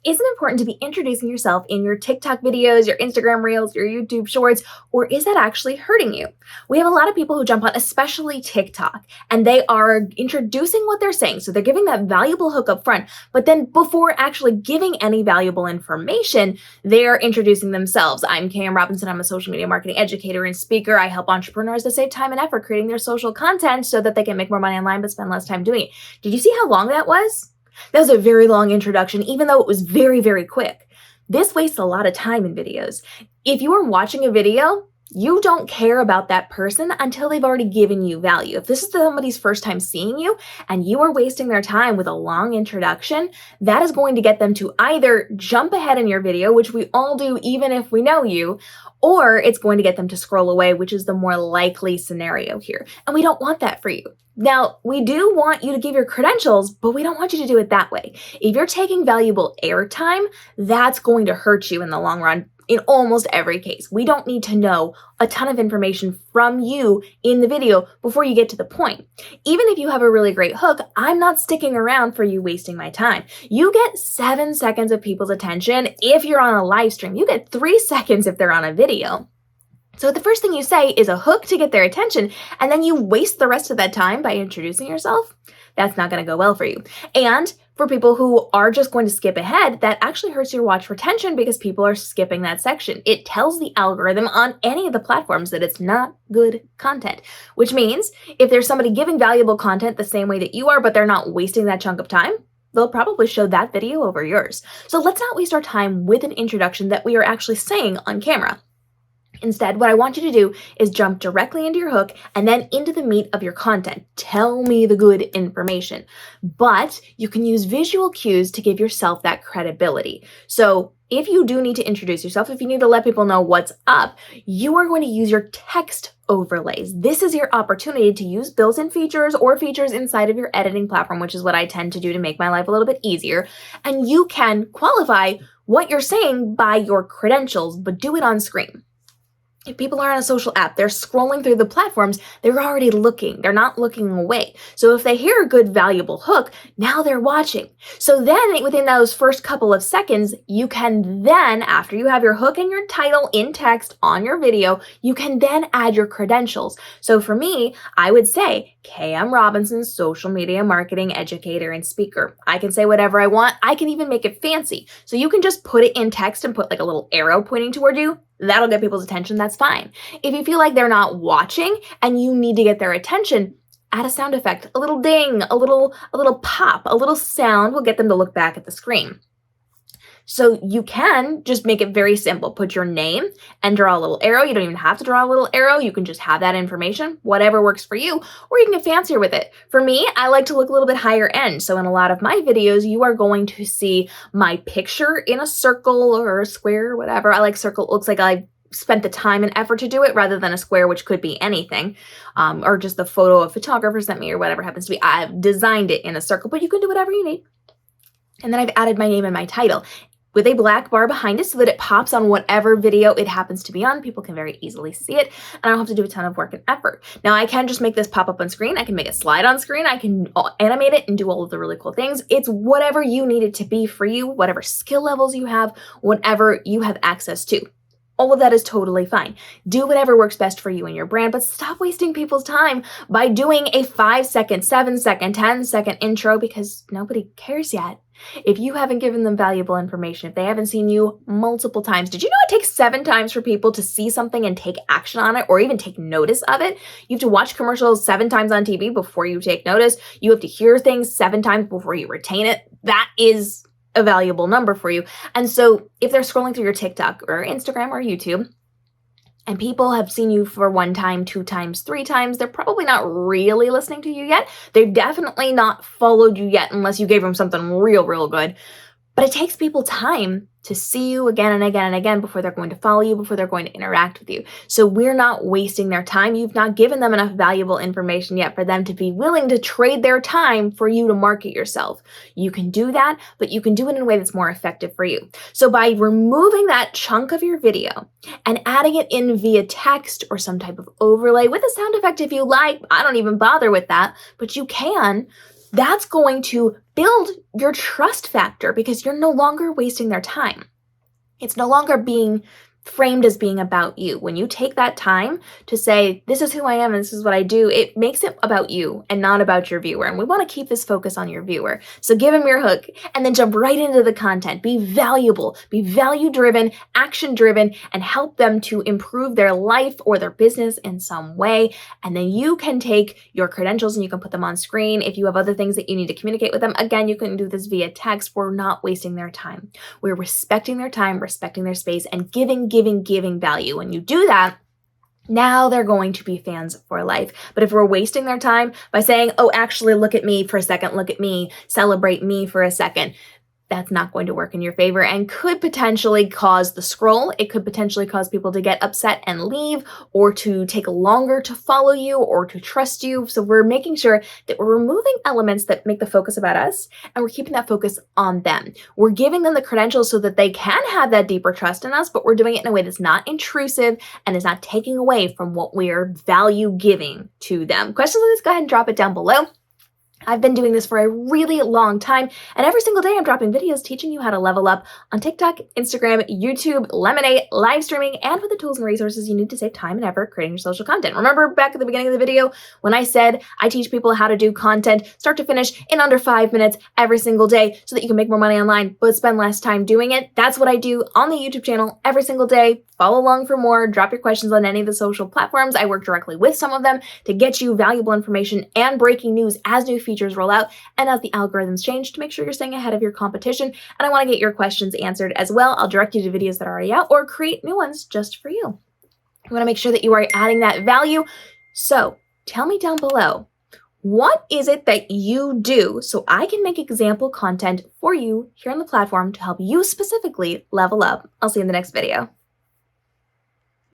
Is it important to be introducing yourself in your TikTok videos, your Instagram reels, your YouTube shorts, or is that actually hurting you? We have a lot of people who jump on, especially TikTok, and they are introducing what they're saying. So they're giving that valuable hook up front, but then before actually giving any valuable information, they're introducing themselves. I'm Cam Robinson. I'm a social media marketing educator and speaker. I help entrepreneurs to save time and effort creating their social content so that they can make more money online but spend less time doing it. Did you see how long that was? That was a very long introduction, even though it was very, very quick. This wastes a lot of time in videos. If you are watching a video, you don't care about that person until they've already given you value. If this is somebody's first time seeing you and you are wasting their time with a long introduction, that is going to get them to either jump ahead in your video, which we all do even if we know you, or it's going to get them to scroll away, which is the more likely scenario here. And we don't want that for you. Now, we do want you to give your credentials, but we don't want you to do it that way. If you're taking valuable airtime, that's going to hurt you in the long run in almost every case. We don't need to know a ton of information from you in the video before you get to the point. Even if you have a really great hook, I'm not sticking around for you wasting my time. You get 7 seconds of people's attention if you're on a live stream. You get 3 seconds if they're on a video. So the first thing you say is a hook to get their attention, and then you waste the rest of that time by introducing yourself. That's not going to go well for you. And for people who are just going to skip ahead, that actually hurts your watch retention because people are skipping that section. It tells the algorithm on any of the platforms that it's not good content, which means if there's somebody giving valuable content the same way that you are, but they're not wasting that chunk of time, they'll probably show that video over yours. So let's not waste our time with an introduction that we are actually saying on camera. Instead, what I want you to do is jump directly into your hook and then into the meat of your content. Tell me the good information. But you can use visual cues to give yourself that credibility. So if you do need to introduce yourself, if you need to let people know what's up, you are going to use your text overlays. This is your opportunity to use built-in features or features inside of your editing platform, which is what I tend to do to make my life a little bit easier. And you can qualify what you're saying by your credentials, but do it on screen. If people are on a social app, they're scrolling through the platforms, they're already looking. They're not looking away. So if they hear a good, valuable hook, now they're watching. So then within those first couple of seconds, you can then, after you have your hook and your title in text on your video, you can then add your credentials. So for me, I would say, KM Robinson, social media marketing educator and speaker. I can say whatever I want. I can even make it fancy. So you can just put it in text and put like a little arrow pointing toward you. That'll get people's attention. That's fine. If you feel like they're not watching and you need to get their attention, add a sound effect, a little ding, a little pop, a little sound will get them to look back at the screen. So you can just make it very simple. Put your name and draw a little arrow. You don't even have to draw a little arrow. You can just have that information, whatever works for you, or you can get fancier with it. For me, I like to look a little bit higher end. So in a lot of my videos, you are going to see my picture in a circle or a square or whatever. I like circle. It looks like I spent the time and effort to do it rather than a square, which could be anything, or just the photo a photographer sent me or whatever happens to be. I've designed it in a circle, but you can do whatever you need. And then I've added my name and my title with a black bar behind it so that it pops on whatever video it happens to be on. People can very easily see it, and I don't have to do a ton of work and effort. Now, I can just make this pop up on screen. I can make it slide on screen. I can animate it and do all of the really cool things. It's whatever you need it to be for you, whatever skill levels you have, whatever you have access to. All of that is totally fine. Do whatever works best for you and your brand, but stop wasting people's time by doing a 5-second, 7-second, 10-second intro because nobody cares yet. If you haven't given them valuable information, if they haven't seen you multiple times, did you know it takes 7 times for people to see something and take action on it or even take notice of it? You have to watch commercials 7 times on TV before you take notice. You have to hear things 7 times before you retain it. That is a valuable number for you. And so if they're scrolling through your TikTok or Instagram or YouTube, and people have seen you for 1 time, 2 times, 3 times, they're probably not really listening to you yet. They've definitely not followed you yet unless you gave them something real good. But it takes people time to see you again and again and again before they're going to follow you, before they're going to interact with you. So we're not wasting their time. You've not given them enough valuable information yet for them to be willing to trade their time for you to market yourself. You can do that, but you can do it in a way that's more effective for you. So by removing that chunk of your video and adding it in via text or some type of overlay with a sound effect if you like, I don't even bother with that, but you can. That's going to build your trust factor because you're no longer wasting their time. It's no longer being framed as being about you. When you take that time to say, this is who I am and this is what I do, it makes it about you and not about your viewer. And we want to keep this focus on your viewer. So give them your hook and then jump right into the content. Be valuable, be value-driven, action-driven, and help them to improve their life or their business in some way. And then you can take your credentials and you can put them on screen. If you have other things that you need to communicate with them, again, you can do this via text. We're not wasting their time. We're respecting their time, respecting their space, and giving value. When you do that, now they're going to be fans for life. But if we're wasting their time by saying, oh, actually, look at me for a second, look at me, celebrate me for a second, that's not going to work in your favor and could potentially cause the scroll. It could potentially cause people to get upset and leave, or to take longer to follow you or to trust you. So we're making sure that we're removing elements that make the focus about us and we're keeping that focus on them. We're giving them the credentials so that they can have that deeper trust in us, but we're doing it in a way that's not intrusive and is not taking away from what we're value giving to them. Questions on this, go ahead and drop it down below. I've been doing this for a really long time, and every single day I'm dropping videos teaching you how to level up on TikTok, Instagram, YouTube, Lemonade, live streaming, and with the tools and resources you need to save time and effort creating your social content. Remember back at the beginning of the video when I said I teach people how to do content start to finish in under 5 minutes every single day so that you can make more money online but spend less time doing it? That's what I do on the YouTube channel every single day. Follow along for more. Drop your questions on any of the social platforms. I work directly with some of them to get you valuable information and breaking news as new features roll out and as the algorithms change to make sure you're staying ahead of your competition. And I want to get your questions answered as well. I'll direct you to videos that are already out or create new ones just for you. I want to make sure that you are adding that value. So tell me down below, what is it that you do so I can make example content for you here on the platform to help you specifically level up? I'll see you in the next video.